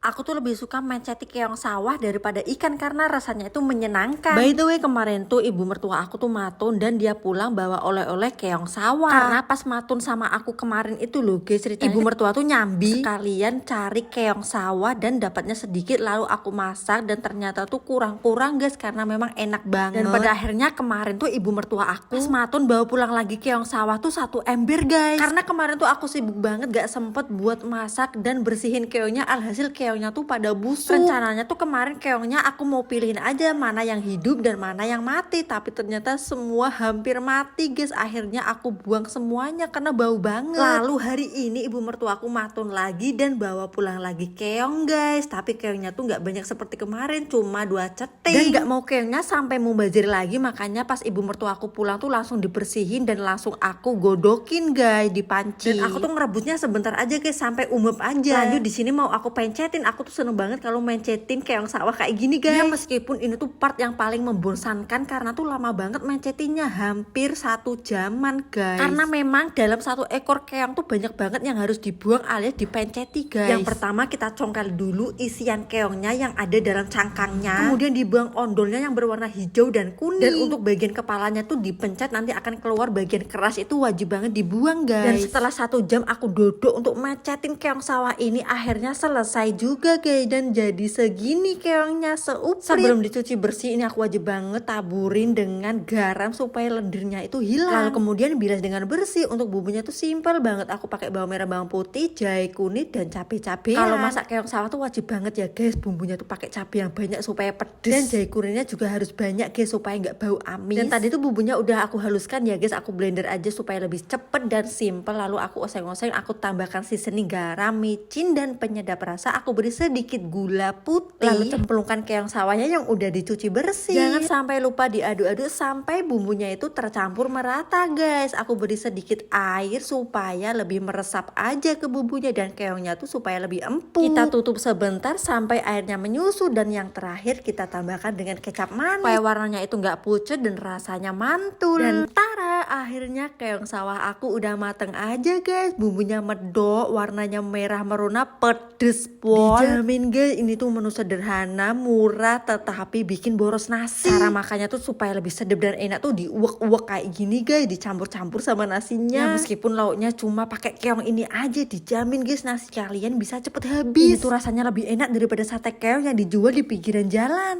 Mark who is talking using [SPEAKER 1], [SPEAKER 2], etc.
[SPEAKER 1] Aku tuh lebih suka menceti keong sawah daripada ikan karena rasanya itu menyenangkan. By the way, kemarin tuh ibu mertua aku tuh matun dan dia pulang bawa oleh-oleh keong sawah. Karena pas matun sama aku kemarin itu loh guys, ceritanya ibu mertua tuh nyambi sekalian cari keong sawah dan dapatnya sedikit, lalu aku masak dan ternyata tuh kurang-kurang guys karena memang enak banget. Dan pada akhirnya kemarin tuh ibu mertua aku pas matun bawa pulang lagi keong sawah tuh 1 ember guys. Karena kemarin tuh aku sibuk banget gak sempet buat masak dan bersihin keongnya, alhasil keongnya tuh pada busuk. Rencananya tuh kemarin keongnya aku mau pilihin aja mana yang hidup dan mana yang mati, tapi ternyata semua hampir mati guys. Akhirnya aku buang semuanya karena bau banget. Lalu hari ini ibu mertua aku matun lagi dan bawa pulang lagi keong guys, tapi keongnya tuh nggak banyak seperti kemarin, cuma 2 ceting. Dan nggak mau keongnya sampai mubazir lagi, makanya pas ibu mertua aku pulang tuh langsung dibersihin dan langsung aku godokin guys di panci. Dan aku tuh ngerebusnya sebentar aja guys sampai umep aja. Lanjut di sini mau aku pencetin. Aku tuh seneng banget kalau mencetin keong sawah kayak gini guys. Ya meskipun ini tuh part yang paling membosankan karena tuh lama banget mencetinnya, hampir 1 jaman guys. Karena memang dalam 1 ekor keong tuh banyak banget yang harus dibuang alias dipenceti guys. Yang pertama kita congkel dulu isian keongnya yang ada dalam cangkangnya. Kemudian dibuang ondolnya yang berwarna hijau dan kuning. Dan untuk bagian kepalanya tuh dipencet, nanti akan keluar bagian keras, itu wajib banget dibuang guys. Dan setelah 1 jam aku duduk untuk mencetin keong sawah ini, akhirnya selesai juga guys, dan jadi segini keongnya seuprit. Sebelum dicuci bersih ini aku wajib banget taburin dengan garam supaya lendirnya itu hilang. Lalu kemudian bilas dengan bersih. Untuk bumbunya tuh simple banget, aku pakai bawang merah, bawang putih, jahe kunyit dan cabai-cabean. Kalau masak keong sawah tuh wajib banget ya guys, bumbunya tuh pakai cabai yang banyak supaya pedes, dan jahe kunyitnya juga harus banyak guys supaya nggak bau amis. Dan tadi tuh bumbunya udah aku haluskan ya guys, aku blender aja supaya lebih cepet dan simple. Lalu aku oseng-oseng, aku tambahkan seasoning garam, micin dan penyedap rasa. Aku beri sedikit gula putih, lalu cemplungkan keong sawahnya yang udah dicuci bersih. Jangan sampai lupa diaduk-aduk sampai bumbunya itu tercampur merata guys. Aku beri sedikit air supaya lebih meresap aja ke bumbunya dan keongnya tuh supaya lebih empuk. Kita tutup sebentar sampai airnya menyusut, dan yang terakhir kita tambahkan dengan kecap manis supaya warnanya itu nggak pucat dan rasanya mantul. Dan tara, akhirnya keong sawah aku udah mateng aja guys. Bumbunya medok, warnanya merah merona, pedes pol. Dijamin guys, ini tuh menu sederhana, murah, tetapi bikin boros nasi. Cara makannya tuh supaya lebih sedap dan enak tuh diuek-uek kayak gini guys, dicampur-campur sama nasinya. Ya meskipun lauknya cuma pakai keong ini aja, dijamin guys nasi kalian bisa cepet habis. Ini tuh rasanya lebih enak daripada sate keong yang dijual di pinggiran jalan.